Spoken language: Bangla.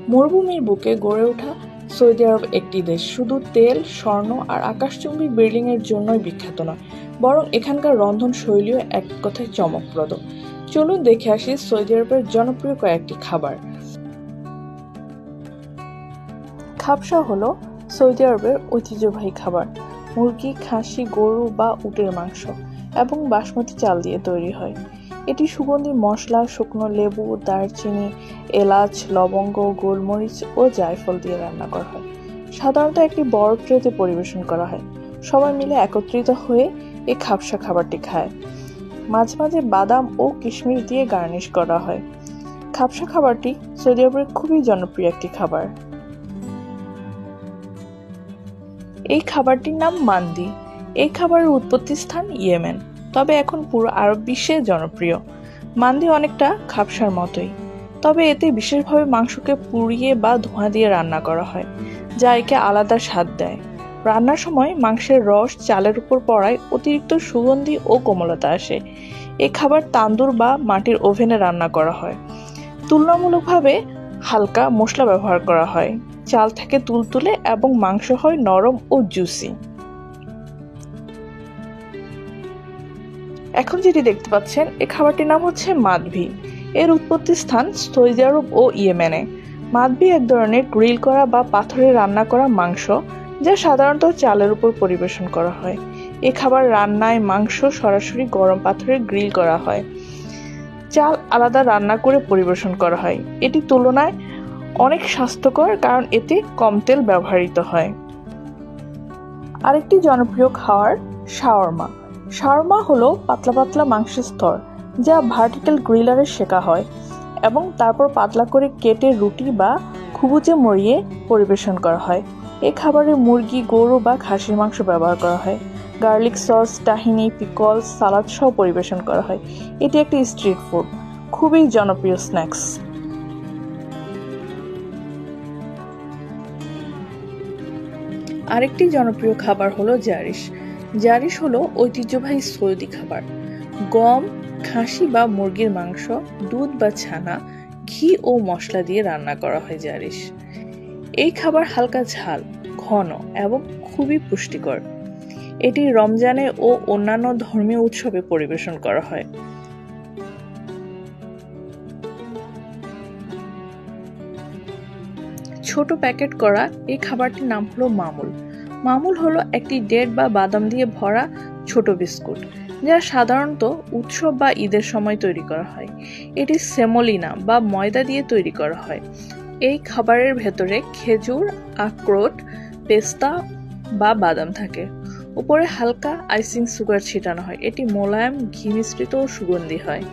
মরুভূমির বুকে গড়ে ওঠা সৌদি আরব একটি দেশ শুধু তেল, স্বর্ণ আর আকাশচুম্বী বিল্ডিং এর জন্যই বিখ্যাত নয়, বরং এখানকার রন্ধন শৈলীও এক কথায় চমকপ্রদ। চলুন দেখে আসি সৌদি আরবের জনপ্রিয় কয়েকটি খাবার। খাবসা হলো সৌদি আরবের ঐতিহ্যবাহী খাবার। মুরগি, খাসি, গরু বা উটের মাংস এবং বাসমতি চাল দিয়ে তৈরি হয়। এটি সুগন্ধি মশলা, শুকনো লেবু, দারচিনি, এলাচ, লবঙ্গ, গোলমরিচ ও জায়ফল দিয়ে রান্না করা হয়। সাধারণত একটি বড় ট্রেতে পরিবেশন করা হয়। সবাই মিলে একত্রিত হয়ে এই খাবসা খাবারটি খায়। মাঝে মাঝে বাদাম ও কিশমিশ দিয়ে গার্নিশ করা হয়। খাবসা খাবারটি সৌদি আরবের খুবই জনপ্রিয় একটি খাবার। এই খাবারটির নাম মান্দি। এই খাবারের উৎপত্তি স্থান ইয়েমেন, তবে এখন পুরো আরব বিশ্বে জনপ্রিয়। মান্দি অনেকটা খাবসার মতোই, তবে এতে বিশেষভাবে মাংসকে পুড়িয়ে বা ধোঁয়া দিয়ে রান্না করা হয়, যা একে আলাদা স্বাদ দেয়। রান্নার সময় মাংসের রস চালের উপর পড়ায় অতিরিক্ত সুগন্ধি ও কোমলতা আসে। এই খাবার তান্দুর বা মাটির ওভেনে রান্না করা হয়। তুলনামূলকভাবে হালকা মশলা ব্যবহার করা হয়। চাল থেকে তুলতুলে এবং মাংস হয় নরম ও জুসি। এখন যেটি দেখতে পাচ্ছেন, এই খাবারটির নাম হচ্ছে মাদভি। এর উৎপত্তি স্থান সৌদি আরব ও ইয়েমেনে। মাদভি এক ধরনের গ্রিল করা বা পাথরে রান্না করা মাংস, যা সাধারণত চালের উপর পরিবেশন করা হয়। এই খাবার রান্নায় মাংস সরাসরি গরম পাথরে গ্রিল করা হয়। চাল আলাদা রান্না করে পরিবেশন করা হয়। এটি তুলনায় অনেক স্বাস্থ্যকর, কারণ এতে কম তেল ব্যবহৃত হয়। আরেকটি জনপ্রিয় খাবার শাওয়ারমা। শাওয়ারমা হলো পাতলা পাতলা মাংসের স্তর, যা ভার্টিক্যাল গ্রিলারে সেকা হয় এবং তারপর পাতলা করে কেটে রুটি বা খুবুজে মরিয়ে পরিবেশন করা হয়। এই খাবারে মুরগি, গরু বা খাসির মাংস ব্যবহার করা হয়। গার্লিক সস, টাহিনি, পিকল, সালাদ সহ পরিবেশন করা হয়। এটি একটি স্ট্রিট ফুড, খুবই জনপ্রিয় স্ন্যাক্স। আরেকটি জনপ্রিয় খাবার হলো জারিশ। জারিশ হলো ঐতিহ্যবাহী সৌদি খাবার। গম, খাসি বা মুরগির মাংস, দুধ বা ছানা, ঘি ও মশলা দিয়ে রান্না করা হয় জারিশ। এই খাবার হালকা ঝাল, ঘন এবং খুবই পুষ্টিকর। এটি রমজানে ও অন্যান্য ধর্মীয় উৎসবে পরিবেশন করা হয়। ছোট প্যাকেট করা এই খাবারটির নাম হলো মামুল। মামুল হলো একটি ডেট বা বাদাম দিয়ে ভরা ছোট বিস্কুট, যা সাধারণত উৎসব বা ঈদের সময় তৈরি করা হয়। এটি সেমোলিনা বা ময়দা দিয়ে তৈরি করা হয়। এই খাবারের ভেতরে খেজুর, আখরোট, পেস্তা বা বাদাম থাকে। উপরে হালকা আইসিং সুগার ছিটানো হয়। এটি মোলায়েম, ঘি মিশ্রিত ও সুগন্ধি হয়।